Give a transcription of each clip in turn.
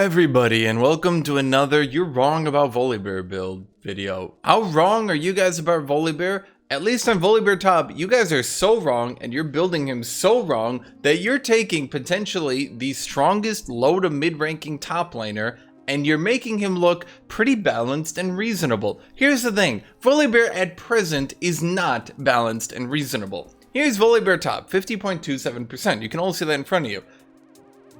everybody, and welcome to another You're Wrong About Volibear build video. How wrong are you guys about Volibear? At least on Volibear top, you guys are so wrong and you're building him so wrong that you're taking potentially the strongest low to mid ranking top laner and you're making him look pretty balanced and reasonable. Here's the thing, Volibear at present is not balanced and reasonable. Here's Volibear top, 50.27%. You can all see that in front of you.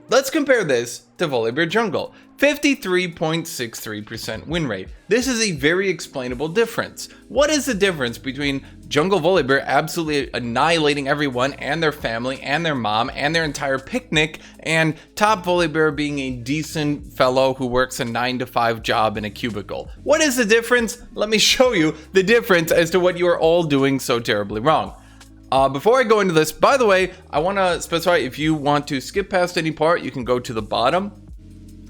Let's compare this to Volibear jungle, 53.63% win rate. This is a very explainable difference. What is the difference between jungle Volibear absolutely annihilating everyone and their family and their mom and their entire picnic, and top Volibear being a decent fellow who works a 9-to-5 job in a cubicle? What is the difference? Let me show you the difference as to what you are all doing so terribly wrong. Before I go into this, by the way, I want to specify if you want to skip past any part, you can go to the bottom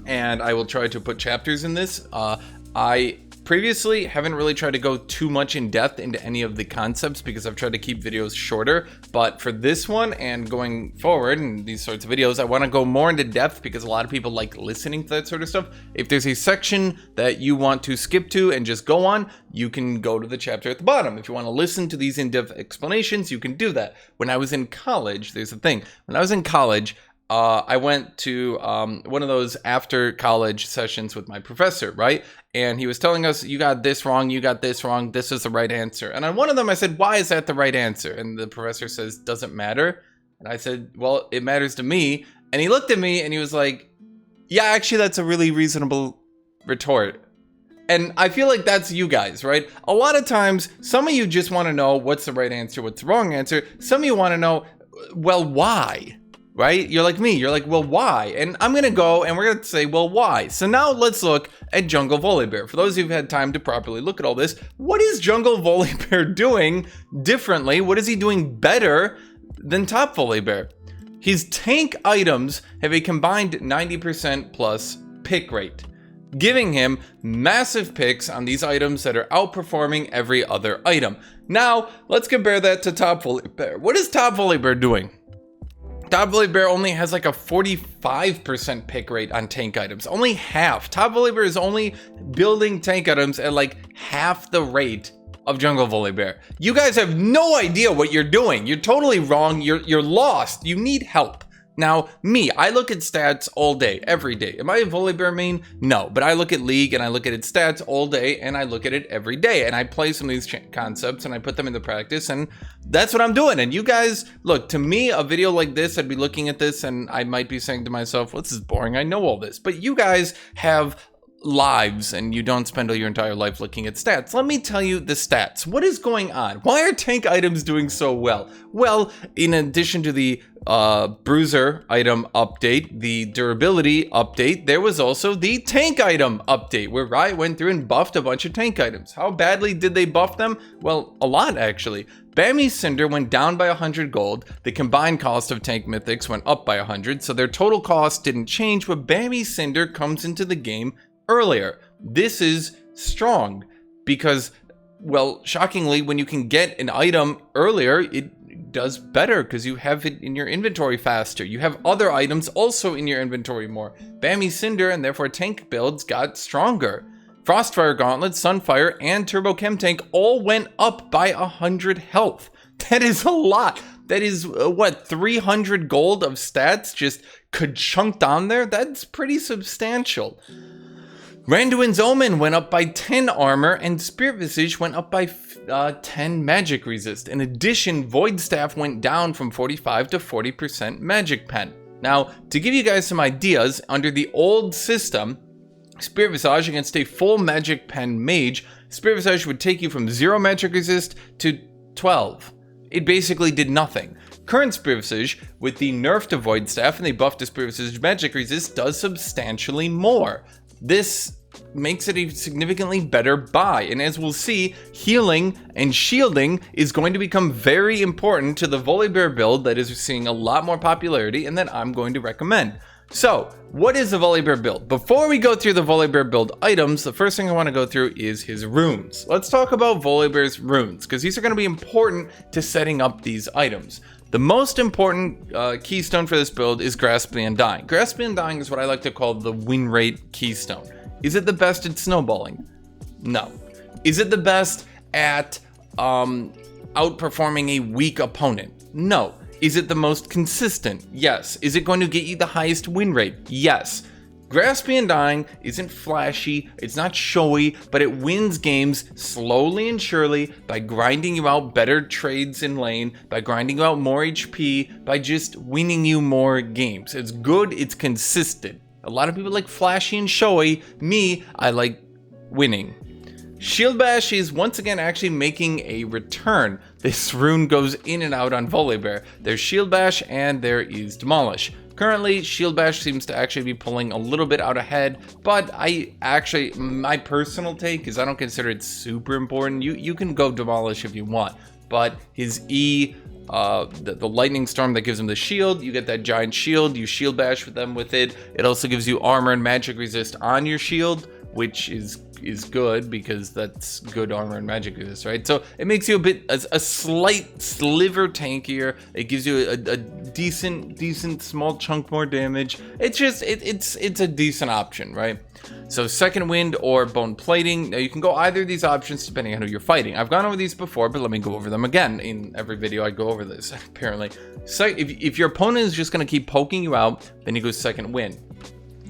and I will try to put chapters in this. I previously haven't really tried to go too much in depth into any of the concepts because I've tried to keep videos shorter, but for this one and going forward in these sorts of videos, I want to go more into depth because a lot of people like listening to that sort of stuff. If there's a section that you want to skip to and just go on, you can go to the chapter at the bottom. If you want to listen to these in-depth explanations, you can do that. When I was in college, there's a thing. When I was in college, I went to one of those after college sessions with my professor, right? And he was telling us, you got this wrong, you got this wrong, this is the right answer. And on one of them, I said, why is that the right answer? And the professor says, doesn't matter. And I said, well, it matters to me. And he looked at me and he was like, yeah, actually, that's a really reasonable retort. And I feel like that's you guys, right? A lot of times, some of you just want to know what's the right answer, what's the wrong answer. Some of you want to know, well, why? Right? You're like me. You're like, well, why? And I'm going to go and we're going to say, well, why? So now let's look at jungle Volibear. For those who've had time to properly look at all this, what is jungle Volibear doing differently? What is he doing better than top Volibear? His tank items have a combined 90% plus pick rate, giving him massive picks on these items that are outperforming every other item. Now, let's compare that to top Volibear. What is top Volibear doing? Top Volibear only has like a 45% pick rate on tank items. Only half. Top Volibear is only building tank items at like half the rate of jungle Volibear. You guys have no idea what you're doing. You're totally wrong. You're lost. You need help. Now, me, I look at stats all day, every day. Am I a Volibear main? No, but I look at League and I look at its stats all day and I look at it every day. And I play some of these concepts and I put them into practice and that's what I'm doing. And you guys, look, to me, a video like this, I'd be looking at this and I might be saying to myself, well, this is boring. I know all this. But you guys have lives and you don't spend all your entire life looking at stats. Let me tell you the stats. What is going on? Why are tank items doing so well? Well, in addition to the bruiser item update, the durability update, there was also the tank item update where Riot went through and buffed a bunch of tank items. How badly did they buff them? Well, a lot actually. Bami's Cinder went down by 100 gold. The combined cost of tank mythics went up by 100, so their total cost didn't change, but Bami's Cinder comes into the game earlier. This is strong because, well, shockingly, when you can get an item earlier, it does better because you have it in your inventory faster. You have other items also in your inventory more. Bami's Cinder and therefore tank builds got stronger. Frostfire Gauntlet, Sunfire, and Turbo Chem Tank all went up by 100 health. That is a lot. That is, what, 300 gold of stats just chunked on there? That's pretty substantial. Randuin's Omen went up by 10 armor, and Spirit Visage went up by 10 magic resist. In addition, Void Staff went down from 45 to 40% magic pen. Now, to give you guys some ideas, under the old system, Spirit Visage against a full magic pen mage, Spirit Visage would take you from 0 magic resist to 12. It basically did nothing. Current Spirit Visage, with the nerf to Void Staff and they buffed to Spirit Visage magic resist, does substantially more. This makes it a significantly better buy, and as we'll see, healing and shielding is going to become very important to the Volibear build that is seeing a lot more popularity and that I'm going to recommend. So, what is the Volibear build? Before we go through the Volibear build items, the first thing I want to go through is his runes. Let's talk about Volibear's runes, because these are going to be important to setting up these items. The most important keystone for this build is Grasp the Undying. Grasp the Undying is what I like to call the win rate keystone. Is it the best at snowballing? No. Is it the best at outperforming a weak opponent? No. Is it the most consistent? Yes. Is it going to get you the highest win rate? Yes. Grasp the Undying isn't flashy, it's not showy, but it wins games slowly and surely by grinding you out better trades in lane, by grinding you out more HP, by just winning you more games. It's good, it's consistent. A lot of people like flashy and showy. Me, I like winning. Shield Bash is once again actually making a return. This rune goes in and out on Volibear. There's Shield Bash and there is Demolish. Currently, Shield Bash seems to actually be pulling a little bit out ahead, but my personal take is I don't consider it super important. You can go Demolish if you want, but his E, the Lightning Storm that gives him the shield, you get that giant shield, you Shield Bash with them with it. It also gives you armor and magic resist on your shield, which is good because that's good armor and magic resist, right? So it makes you a slight sliver tankier. It gives you a decent small chunk more damage. It's just it's a decent option, right? So second wind or bone plating. Now you can go either of these options depending on who you're fighting. I've gone over these before, but let me go over them again. In every video I go over this apparently. So if your opponent is just going to keep poking you out, then you go second wind.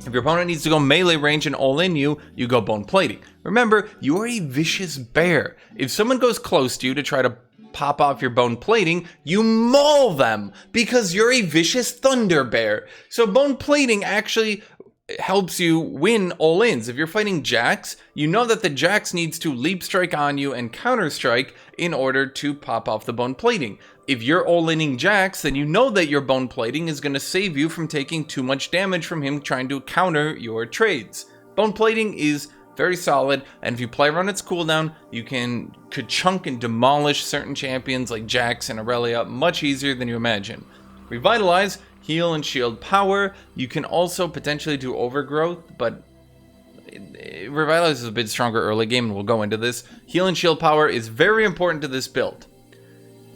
If your opponent needs to go melee range and all in you, you go bone plating. Remember, you are a vicious bear. If someone goes close to you to try to pop off your bone plating, you maul them because you're a vicious thunder bear. So bone plating actually helps you win all-ins. If you're fighting Jax, you know that the Jax needs to leap strike on you and counter strike in order to pop off the bone plating. If you're all-inning Jax, then you know that your bone plating is going to save you from taking too much damage from him trying to counter your trades. Bone plating is very solid, and if you play around its cooldown, you can ka-chunk and demolish certain champions like Jax and Aurelia much easier than you imagine. Revitalize, heal and shield power. You can also potentially do overgrowth, but Revitalize is a bit stronger early game, and we'll go into this. Heal and shield power is very important to this build.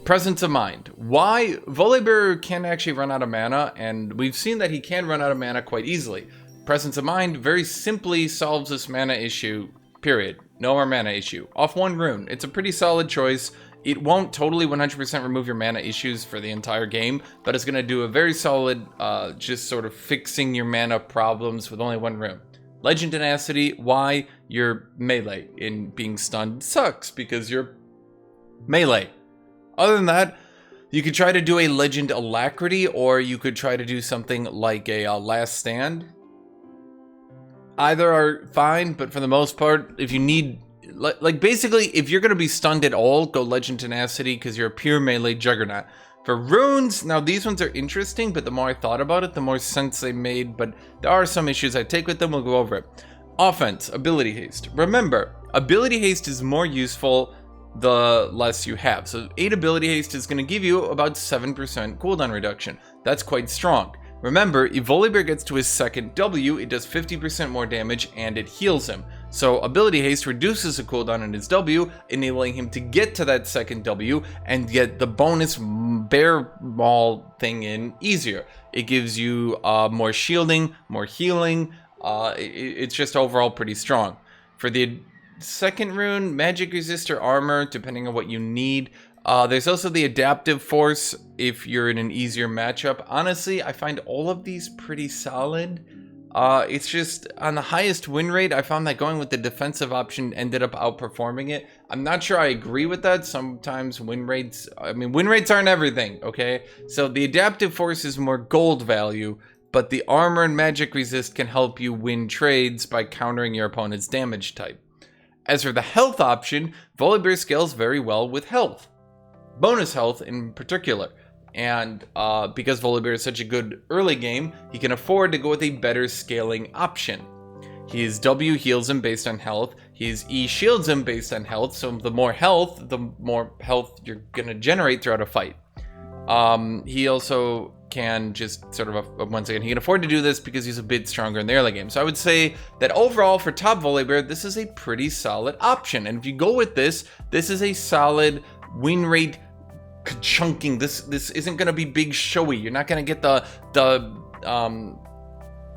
Presence of mind. Why? Volibear can actually run out of mana, and we've seen that he can run out of mana quite easily. Presence of mind very simply solves this mana issue, period. No more mana issue. Off one rune. It's a pretty solid choice. It won't totally 100% remove your mana issues for the entire game, but it's going to do a very solid, just sort of fixing your mana problems with only one rune. Legend Tenacity. Why? Your melee in being stunned sucks because you're melee. Other than that, you could try to do a Legend Alacrity, or you could try to do something like a Last Stand. Either are fine, but for the most part, if you need, like basically, if you're going to be stunned at all, go Legend Tenacity because you're a pure melee juggernaut. For runes, now these ones are interesting, but the more I thought about it, the more sense they made, but there are some issues I take with them. We'll go over it. Offense, Ability Haste. Remember, Ability Haste is more useful the less you have. So 8 Ability Haste is going to give you about 7% cooldown reduction. That's quite strong. Remember, if Volibear gets to his second W, it does 50% more damage and it heals him. So Ability Haste reduces the cooldown on his W, enabling him to get to that second W and get the bonus bear maul thing in easier. It gives you more shielding, more healing. It's just overall pretty strong. For the second rune, magic resist or armor, depending on what you need. There's also the adaptive force if you're in an easier matchup. Honestly, I find all of these pretty solid. It's just on the highest win rate, I found that going with the defensive option ended up outperforming it. I'm not sure I agree with that. Sometimes win rates aren't everything, okay? So the adaptive force is more gold value, but the armor and magic resist can help you win trades by countering your opponent's damage type. As for the health option, Volibear scales very well with health. Bonus health in particular. And because Volibear is such a good early game, he can afford to go with a better scaling option. His W heals him based on health. His E shields him based on health. So the more health you're going to generate throughout a fight. He also can just sort of, once again, he can afford to do this because he's a bit stronger in the early game. So I would say that overall for top Volibear, this is a pretty solid option. And if you go with this, this is a solid win rate chunking. This isn't gonna be big showy. You're not gonna get the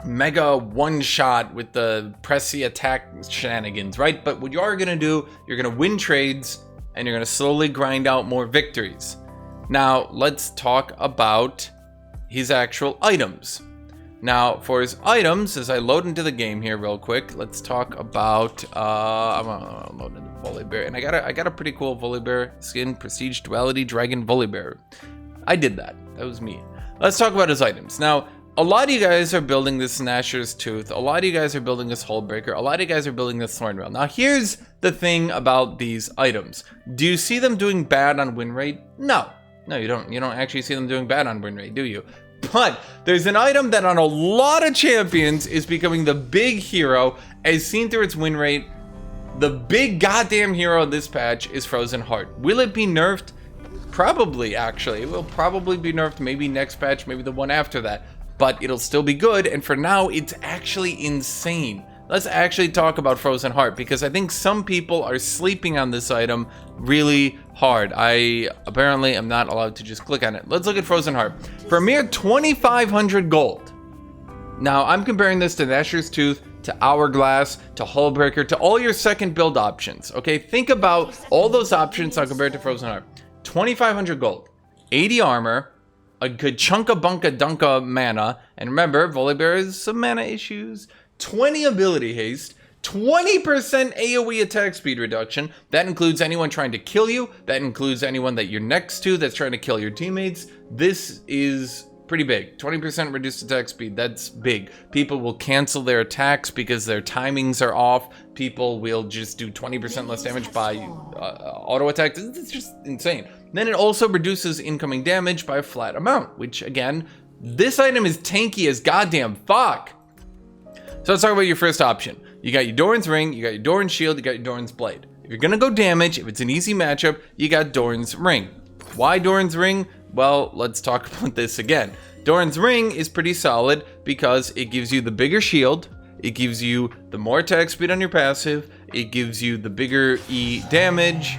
mega one shot with the pressy attack shenanigans, right? But what you are gonna do, you're gonna win trades and you're gonna slowly grind out more victories. Now let's talk about his actual items. Now for his items, as I load into the game here real quick, let's talk about I'm gonna load into Volibear, and I got a pretty cool Volibear skin, Prestige Duality Dragon Volibear. I did that. That was me. Let's talk about his items. Now, a lot of you guys are building this Gnasher's Tooth. A lot of you guys are building this Hullbreaker. A lot of you guys are building this Thornrail. Now, here's the thing about these items. Do you see them doing bad on win rate? No. No, you don't. You don't actually see them doing bad on win rate, do you? But there's an item that on a lot of champions is becoming the big hero, as seen through its win rate. The big goddamn hero of this patch is Frozen Heart. Will it be nerfed? Probably, actually. It will probably be nerfed, maybe next patch, maybe the one after that. But it'll still be good, and for now, it's actually insane. Let's actually talk about Frozen Heart, because I think some people are sleeping on this item really hard. I apparently am not allowed to just click on it. Let's look at Frozen Heart. For a mere 2,500 gold. Now, I'm comparing this to Gnasher's Tooth, to Hourglass, to Hullbreaker, to all your second build options. Okay, think about all those options now compared to Frozen Heart. 2,500 gold, 80 armor, a good chunka bunka dunka mana, and remember, Volibear has some mana issues, 20 ability haste, 20% AoE attack speed reduction. That includes anyone trying to kill you. That includes anyone that you're next to that's trying to kill your teammates. This is pretty big. 20% reduced attack speed. That's big. People will cancel their attacks because their timings are off. People will just do 20% less damage by auto attack. It's just insane. Then it also reduces incoming damage by a flat amount, which again, this item is tanky as goddamn fuck. So let's talk about your first option. You got your Doran's Ring, you got your Doran's Shield, you got your Doran's Blade. If you're gonna go damage, if it's an easy matchup, you got Doran's Ring. Why Doran's Ring? Well, let's talk about this again. Doran's Ring is pretty solid because it gives you the bigger shield, it gives you the more attack speed on your passive, it gives you the bigger E damage.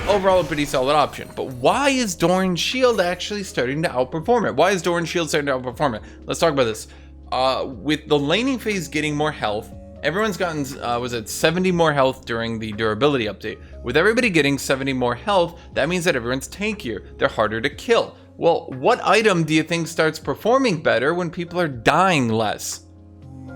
Overall, a pretty solid option. But why is Doran's Shield actually starting to outperform it? Why is Doran's Shield starting to outperform it? Let's talk about this. With the laning phase getting more health, everyone's gotten, was it 70 more health during the durability update? With everybody getting 70 more health, that means that everyone's tankier. They're harder to kill. Well, what item do you think starts performing better when people are dying less?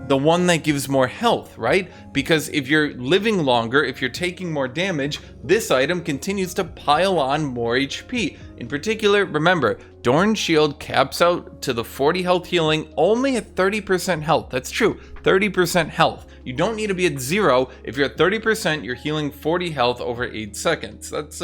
The one that gives more health, right? Because if you're living longer, if you're taking more damage, this item continues to pile on more HP. In particular, remember, Doran's Shield caps out to the 40 health healing only at 30% health. That's true, 30% health. You don't need to be at 0. If you're at 30%, you're healing 40 health over 8 seconds. That's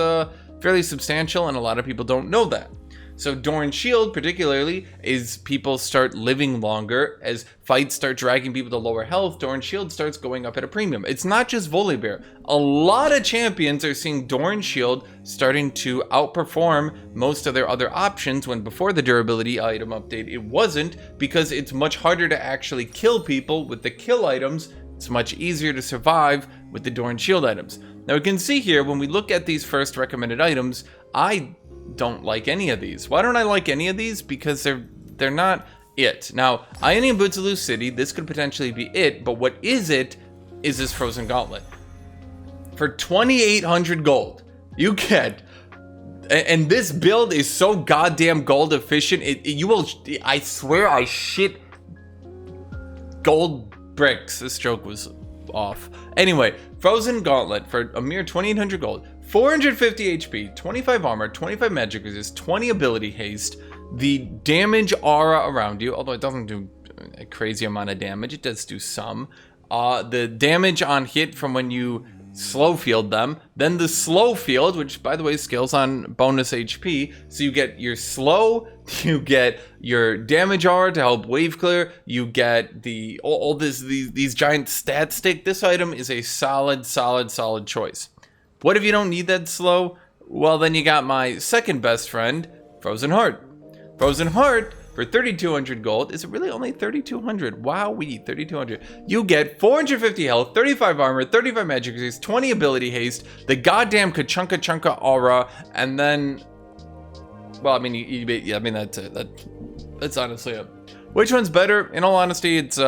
fairly substantial, and a lot of people don't know that. So Doran's Shield, particularly, is people start living longer. As fights start dragging people to lower health, Doran's Shield starts going up at a premium. It's not just Volibear. A lot of champions are seeing Doran's Shield starting to outperform most of their other options, when before the durability item update, it wasn't, because it's much harder to actually kill people with the kill items. It's much easier to survive with the Doran's Shield items. Now we can see here, when we look at these first recommended items, I don't like any of these. Why don't I like any of these? Because they're not it. Now, Ionian Boots of Loose City, this could potentially be it, but what is it is this Frozen Gauntlet. For 2,800 gold, you get, and this build is so goddamn gold efficient, you will, I swear I shit gold bricks. This joke was off. Anyway, Frozen Gauntlet for a mere 2,800 gold, 450 HP, 25 armor, 25 magic resist, 20 ability haste, the damage aura around you, although it doesn't do a crazy amount of damage, it does do some. The damage on hit from when you slow field them, then the slow field, which by the way scales on bonus HP, so you get your slow, you get your damage aura to help wave clear, you get the these giant stat stick. This item is a solid choice. What if you don't need that slow? Well, then you got my second best friend, Frozen Heart. Frozen Heart for 3,200 gold. Is it really only 3,200? Wowee, 3,200. You get 450 health, 35 armor, 35 magic resist, 20 ability haste, the goddamn Kachunka Chunka aura, and then Well, I mean, yeah, I mean, that's it. That's honestly it. Which one's better? In all honesty, it's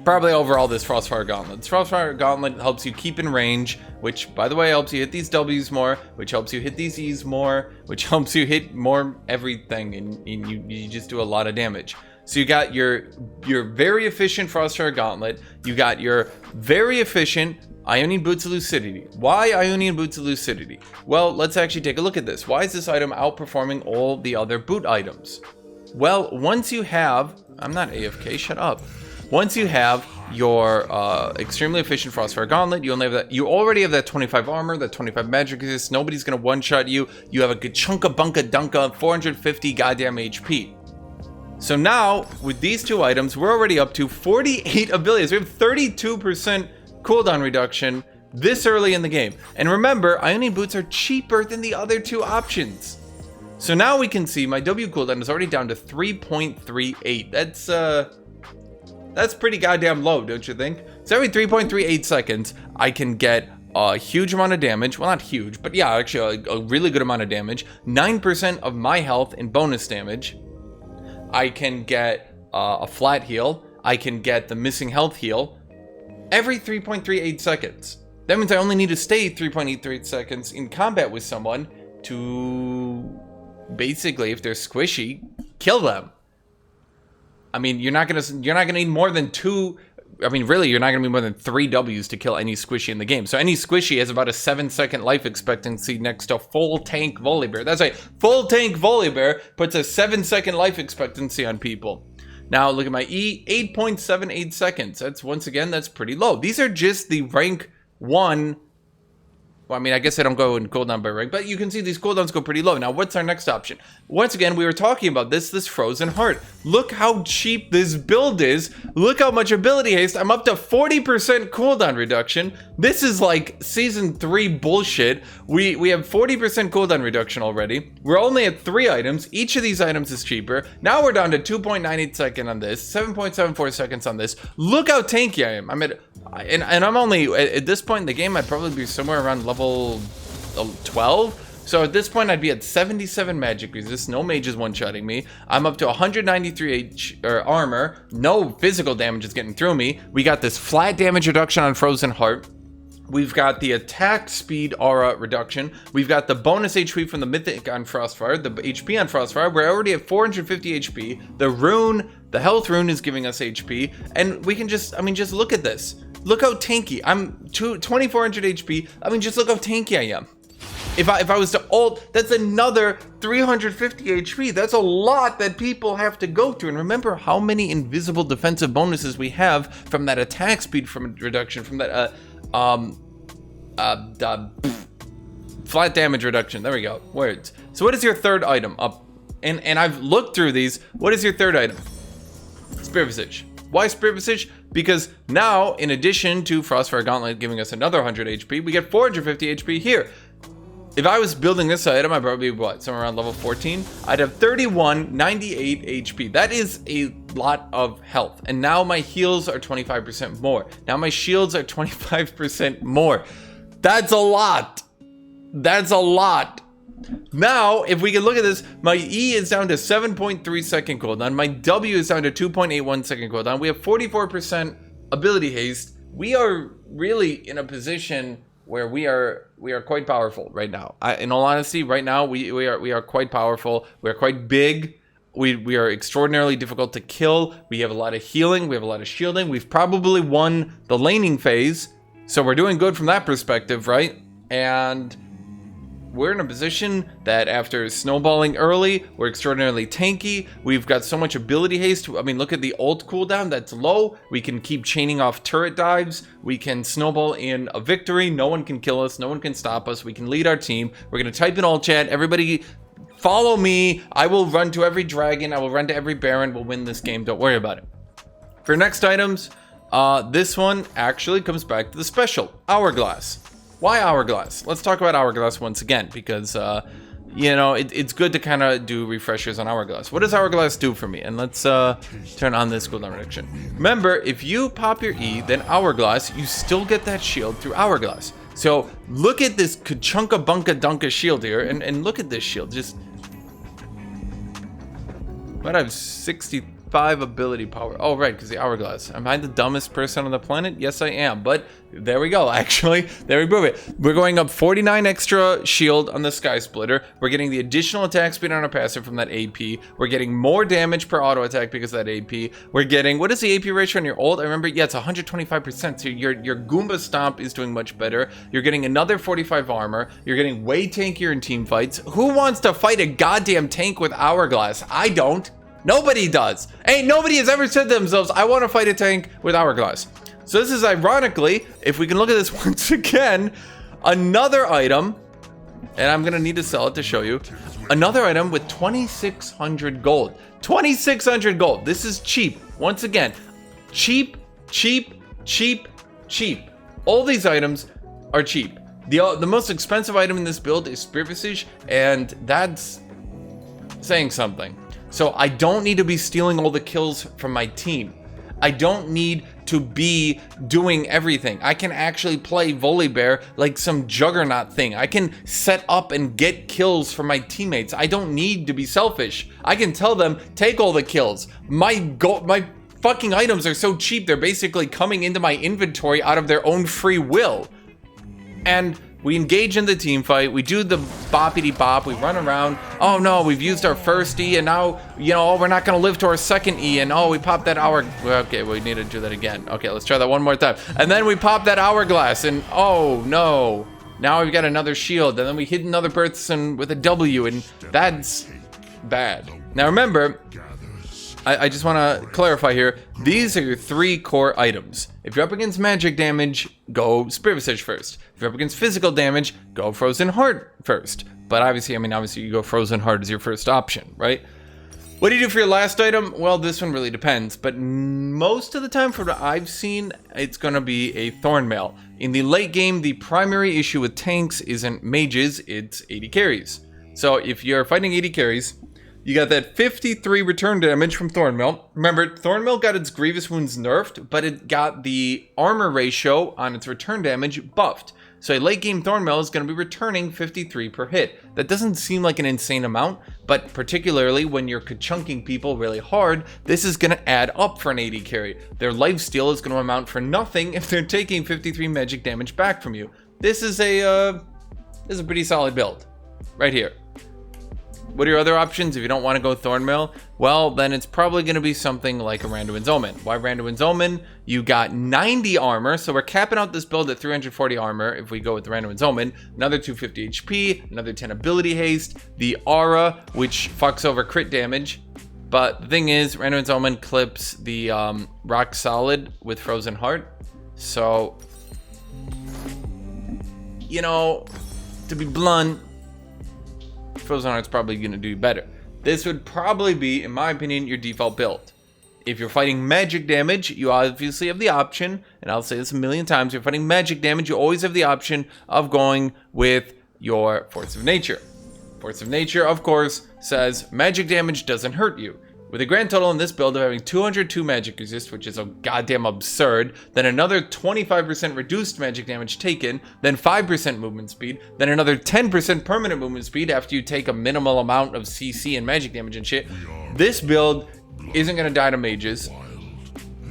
probably overall this Frostfire Gauntlet. This Frostfire Gauntlet helps you keep in range, which, by the way, helps you hit these W's more, which helps you hit these E's more, which helps you hit more everything, and you just do a lot of damage. So you got your very efficient Frostfire Gauntlet, you got your very efficient Ionian Boots of Lucidity. Why Ionian Boots of Lucidity? Well, let's actually take a look at this. Why is this item outperforming all the other boot items? Well, once you have, I'm not AFK, shut up. Once you have your extremely efficient Frostfire Gauntlet, you already have that 25 armor, that 25 magic resist, nobody's gonna one-shot you, you have a good chunka bunka dunka, 450 goddamn HP. So now, with these two items, we're already up to 48 abilities. We have 32% cooldown reduction this early in the game. And remember, Ionian Boots are cheaper than the other two options. So now we can see my W cooldown is already down to 3.38. That's pretty goddamn low, don't you think? So every 3.38 seconds, I can get a huge amount of damage. Well, not huge, but yeah, actually a really good amount of damage. 9% of my health in bonus damage. I can get a flat heal. I can get the missing health heal every 3.38 seconds. That means I only need to stay 3.83 seconds in combat with someone to basically, if they're squishy, kill them. I mean, you're not gonna need more than two. I mean, really, you're not gonna need more than 3 W's to kill any squishy in the game. So any squishy has about a 7-second life expectancy next to full tank Volibear. That's right, full tank Volibear puts a 7-second life expectancy on people. Now look at my E, 8.78 seconds. That's, once again, that's pretty low. These are just the rank 1. Well, I mean, I guess I don't go in cooldown by rank, but you can see these cooldowns go pretty low. Now, what's our next option? Once again, we were talking about this Frozen Heart. Look how cheap this build is. Look how much ability haste. I'm up to 40% cooldown reduction. This is like Season 3 bullshit. We have 40% cooldown reduction already. We're only at 3 items. Each of these items is cheaper. Now we're down to 2.98 seconds on this, 7.74 seconds on this. Look how tanky I am. I'm at, and I'm only, at this point in the game, I'd probably be somewhere around level 12. So at this point, I'd be at 77 magic resist. No mages one-shotting me. I'm up to 193 armor. No physical damage is getting through me. We got this flat damage reduction on Frozen Heart. We've got the attack speed aura reduction. We've got the bonus HP from the Mythic on Frostfire, the HP on Frostfire. We're already at 450 HP. The rune, the health rune is giving us HP. And we can just, I mean, just look at this. Look how tanky. I'm 2400 HP. I mean, just look how tanky I am. If I was to ult, that's another 350 HP. That's a lot that people have to go through. And remember how many invisible defensive bonuses we have from that attack speed from reduction, from that flat damage reduction. There we go. Words. So what is your third item up? And I've looked through these. What is your third item? Spirit Visage. Why Spirit Visage? Because now, in addition to Frostfire Gauntlet giving us another 100 HP, we get 450 HP here. If I was building this item, I'd probably be, what, somewhere around level 14? I'd have 3198 HP. That is a lot of health. And now my heals are 25% more. Now my shields are 25% more. That's a lot. That's a lot. Now, if we can look at this, my E is down to 7.3 second cooldown. My W is down to 2.81 second cooldown. We have 44% ability haste. We are really in a position where we are quite powerful right now. In all honesty, right now we are quite powerful. We are quite big. We are extraordinarily difficult to kill. We have a lot of healing. We have a lot of shielding. We've probably won the laning phase, so we're doing good from that perspective, right? And we're in a position that after snowballing early, we're extraordinarily tanky. We've got so much ability haste. I mean, look at the ult cooldown, that's low. We can keep chaining off turret dives. We can snowball in a victory. No one can kill us. No one can stop us. We can lead our team. We're gonna type in all chat. Everybody follow me. I will run to every dragon. I will run to every baron. We'll win this game. Don't worry about it. For next items, this one actually comes back to the special, Hourglass. Why Hourglass? Let's talk about Hourglass once again, because, you know, it's good to kind of do refreshers on Hourglass. What does Hourglass do for me? And let's turn on this cooldown reduction. Remember, if you pop your E, then Hourglass, you still get that shield through Hourglass. So look at this Kachunka Bunka Dunka shield here, and look at this shield. Just might have 65 ability power. Oh, right, because the hourglass. Am I the dumbest person on the planet? Yes, I am. But there we go, actually. There we move it. We're going up 49 extra shield on the Sky Splitter. We're getting the additional attack speed on our passive from that AP. We're getting more damage per auto attack because of that AP. We're getting, what is the AP ratio on your ult? I remember, yeah, it's 125%. So your Goomba Stomp is doing much better. You're getting another 45 armor. You're getting way tankier in team fights. Who wants to fight a goddamn tank with hourglass? I don't. Nobody does. Nobody has ever said to themselves, I want to fight a tank with hourglass. So this is ironically, if we can look at this once again, another item, and I'm gonna need to sell it to show you, another item with 2,600 gold. 2,600 gold. This is cheap. Once again, cheap, cheap, cheap, cheap. All these items are cheap. The most expensive item in this build is Spirit Visage, and that's saying something. So I don't need to be stealing all the kills from my team. I don't need to be doing everything. I can actually play Volibear like some juggernaut thing. I can set up and get kills for my teammates. I don't need to be selfish. I can tell them, take all the kills. My fucking items are so cheap, they're basically coming into my inventory out of their own free will. And we engage in the team fight, we do the boppity bop, we run around, oh no, we've used our first E and now, you know, we're not gonna live to our second E, and oh, we popped that hour, okay, we need to do that again. Okay, let's try that one more time. And then we pop that hourglass and oh no, now we've got another shield, and then we hit another person with a W, and that's bad. Now remember, I just want to clarify here, these are your 3 core items. If you're up against magic damage, go Spirit Visage first. If you're up against physical damage, go Frozen Heart first. But obviously, obviously you go Frozen Heart as your first option, right? What do you do for your last item? Well, this one really depends, but most of the time from what I've seen, it's going to be a Thornmail. In the late game, the primary issue with tanks isn't mages, it's 80 carries. So if you're fighting 80 carries, you got that 53 return damage from Thornmail. Remember, Thornmail got its Grievous Wounds nerfed, but it got the armor ratio on its return damage buffed. So a late game Thornmail is going to be returning 53 per hit. That doesn't seem like an insane amount, but particularly when you're ka-chunking people really hard, this is going to add up for an 80 carry. Their lifesteal is going to amount for nothing if they're taking 53 magic damage back from you. This is a pretty solid build right here. What are your other options if you don't want to go Thornmail? Well, then it's probably going to be something like a Randuin's Omen. Why Randuin's Omen? You got 90 armor, so we're capping out this build at 340 armor if we go with the Randuin's Omen. Another 250 HP, another 10 ability haste, the aura, which fucks over crit damage. But the thing is, Randuin's Omen clips the Rock Solid with Frozen Heart. So, you know, to be blunt, Frozen Heart's probably going to do better. This would probably be, in my opinion, your default build. If you're fighting magic damage, you obviously have the option, and I'll say this a million times, if you're fighting magic damage, you always have the option of going with your Force of Nature. Force of Nature, of course, says magic damage doesn't hurt you. With a grand total in this build of having 202 magic resist, which is a goddamn absurd, then another 25% reduced magic damage taken, then 5% movement speed, then another 10% permanent movement speed after you take a minimal amount of CC and magic damage and shit. This build isn't going to die to mages.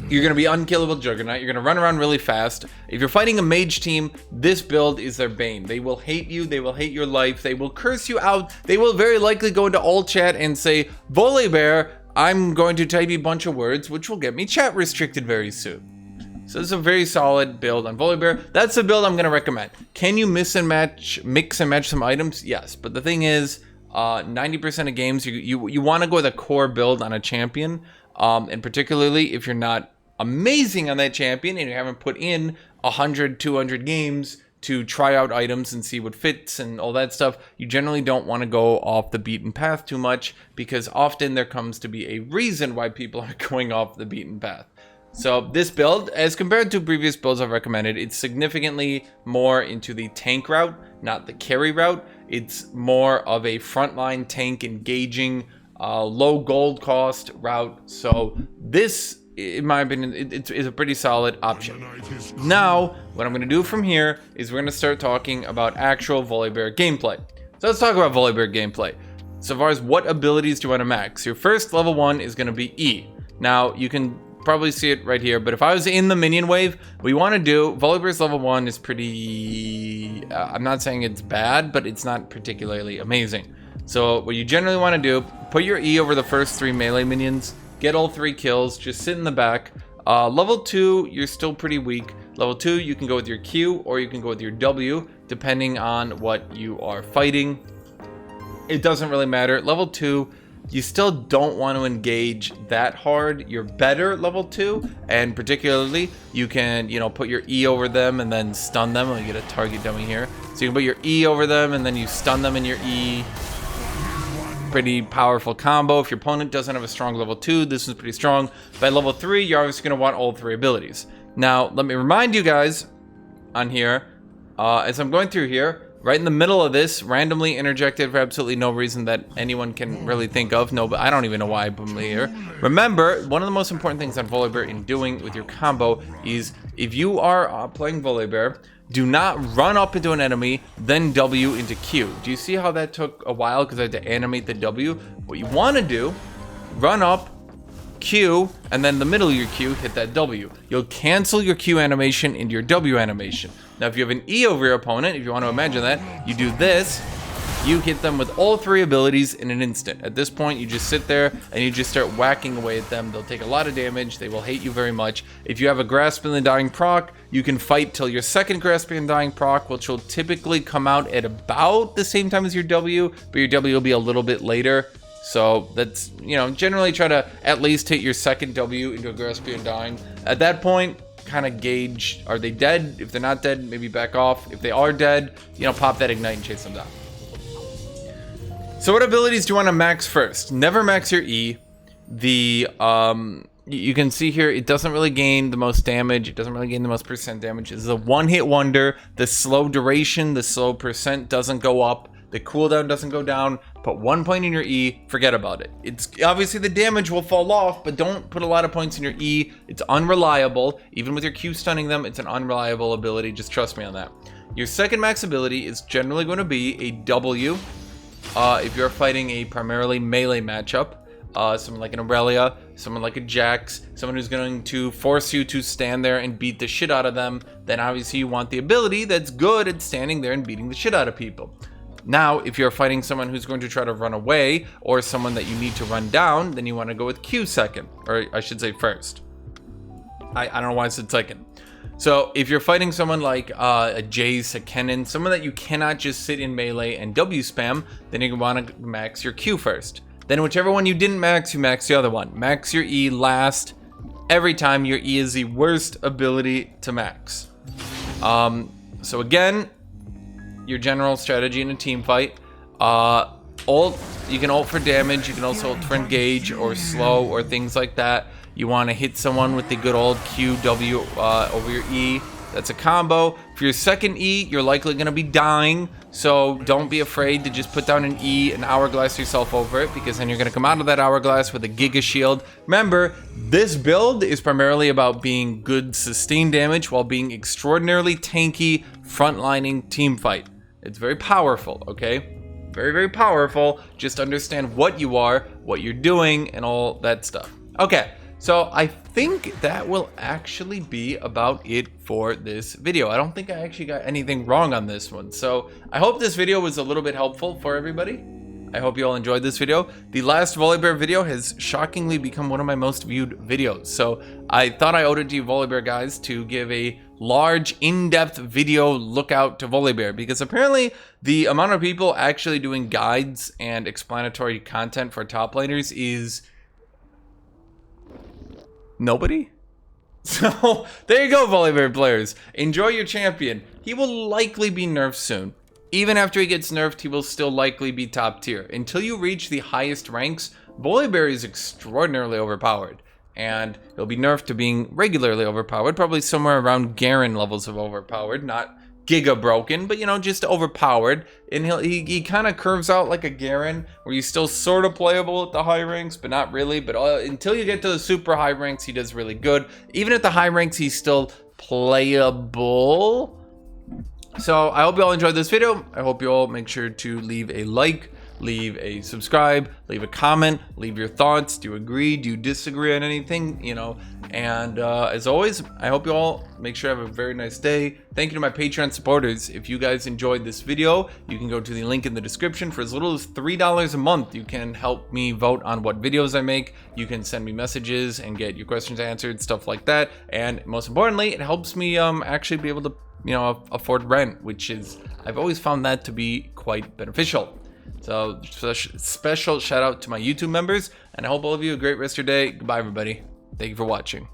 You're going to be unkillable Juggernaut. You're going to run around really fast. If you're fighting a mage team, this build is their bane. They will hate you. They will hate your life. They will curse you out. They will very likely go into all chat and say, Volibear, I'm going to type a bunch of words, which will get me chat restricted very soon. So this is a very solid build on Volibear. That's the build I'm going to recommend. Can you mix and match some items? Yes, but the thing is, 90% of games, you want to go with a core build on a champion, and particularly if you're not amazing on that champion and you haven't put in 100, 200 games to try out items and see what fits and all that stuff, you generally don't want to go off the beaten path too much, because often there comes to be a reason why people are going off the beaten path. So this build, as compared to previous builds I've recommended, it's significantly more into the tank route, not the carry route. It's more of a frontline tank engaging, low gold cost route. So this, in my opinion, it's a pretty solid option. Now, what I'm going to do from here is we're going to start talking about actual Volibear gameplay. So let's talk about Volibear gameplay. so far as what abilities do you want to max. Your first level 1 is going to be E. Now, you can probably see it right here, but if I was in the minion wave, what you want to do, Volibear's level 1 is pretty, I'm not saying it's bad, but it's not particularly amazing. So what you generally want to do, put your E over the first 3 melee minions, get all 3 kills, just sit in the back. Level 2, you're still pretty weak. Level 2, you can go with your Q or you can go with your W, depending on what you are fighting. It doesn't really matter. Level 2, you still don't want to engage that hard. You're better level 2, and particularly you can, you know, put your E over them and then stun them. Let me get a target dummy here. So you can put your E over them and then you stun them in your E. Pretty powerful combo. If your opponent doesn't have a strong level 2, this is pretty strong. By level 3, you're obviously going to want all 3 abilities. Now, let me remind you guys on here, as I'm going through here, right in the middle of this, randomly interjected for absolutely no reason that anyone can really think of. No, but I don't even know why I put me here. Remember, one of the most important things on Volibear in doing with your combo is if you are playing Volibear, do not run up into an enemy, then W into Q. Do you see how that took a while because I had to animate the W? What you want to do, run up, Q, and then the middle of your Q, hit that W. You'll cancel your Q animation into your W animation. Now, if you have an E over your opponent, if you want to imagine that, you do this, you hit them with all 3 abilities in an instant. At this point, you just sit there and you just start whacking away at them. They'll take a lot of damage. They will hate you very much. If you have a Grasp in the Dying proc, you can fight till your second Grasp in the Dying proc, which will typically come out at about the same time as your W, but your W will be a little bit later. So that's, you know, generally try to at least hit your second W into a Grasp and Dying. At that point, kind of gauge, are they dead? If they're not dead, maybe back off. If they are dead, you know, pop that Ignite and chase them down. So what abilities do you want to max first? Never max your E. The, you can see here, it doesn't really gain the most damage. It doesn't really gain the most percent damage. It's a one-hit wonder. The slow duration, the slow percent doesn't go up. The cooldown doesn't go down. Put 1 point in your E, forget about it. It's obviously the damage will fall off, but don't put a lot of points in your E. It's unreliable. Even with your Q stunning them, it's an unreliable ability. Just trust me on that. Your second max ability is generally going to be a W. If you're fighting a primarily melee matchup, someone like an Aurelia, someone like a Jax, someone who's going to force you to stand there and beat the shit out of them, then obviously you want the ability that's good at standing there and beating the shit out of people. Now, if you're fighting someone who's going to try to run away, or someone that you need to run down, then you want to go with Q second, or I should say first. I don't know why I said second. So if you're fighting someone like a Jace, a Kennen, someone that you cannot just sit in melee and W spam, then you want to max your Q first. Then whichever one you didn't max, you max the other one. Max your E last. Every time your E is the worst ability to max. So again, your general strategy in a team fight. Ult, you can ult for damage, you can also ult for engage or slow or things like that. You want to hit someone with the good old Q, W over your E. That's a combo. For your second E, you're likely going to be dying, so don't be afraid to just put down an E and hourglass yourself over it, because then you're going to come out of that hourglass with a Giga Shield. Remember, this build is primarily about being good sustain damage while being extraordinarily tanky, frontlining team fight. It's very powerful, okay? Very, very powerful. Just understand what you are, what you're doing, and all that stuff. Okay. So I think that will actually be about it for this video. I don't think I actually got anything wrong on this one. So I hope this video was a little bit helpful for everybody. I hope you all enjoyed this video. The last Volibear video has shockingly become one of my most viewed videos. So I thought I owed it to you Volibear guys to give a large, in-depth video look out to Volibear, because apparently the amount of people actually doing guides and explanatory content for top laners is nobody. So there you go, Volibear players. Enjoy your champion. He will likely be nerfed soon. Even after he gets nerfed, he will still likely be top tier. Until you reach the highest ranks, Volibear is extraordinarily overpowered. And he'll be nerfed to being regularly overpowered, probably somewhere around Garen levels of overpowered, not Giga broken, but you know, just overpowered. And he kind of curves out like a Garen, where he's still sort of playable at the high ranks, but not really. But until you get to the super high ranks, he does really good. Even at the high ranks, he's still playable. So I hope you all enjoyed this video. I hope you all make sure to leave a like, leave a subscribe, leave a comment, leave your thoughts. Do you agree? Do you disagree on anything? You know, and as always, I hope you all make sure you have a very nice day. Thank you to my Patreon supporters. If you guys enjoyed this video, you can go to the link in the description. For as little as $3 a month, you can help me vote on what videos I make. You can send me messages and get your questions answered, stuff like that. And most importantly, it helps me actually be able to, you know, afford rent, which is, I've always found that to be quite beneficial. So special shout out to my YouTube members, and I hope all of you have a great rest of your day. Goodbye, everybody. Thank you for watching.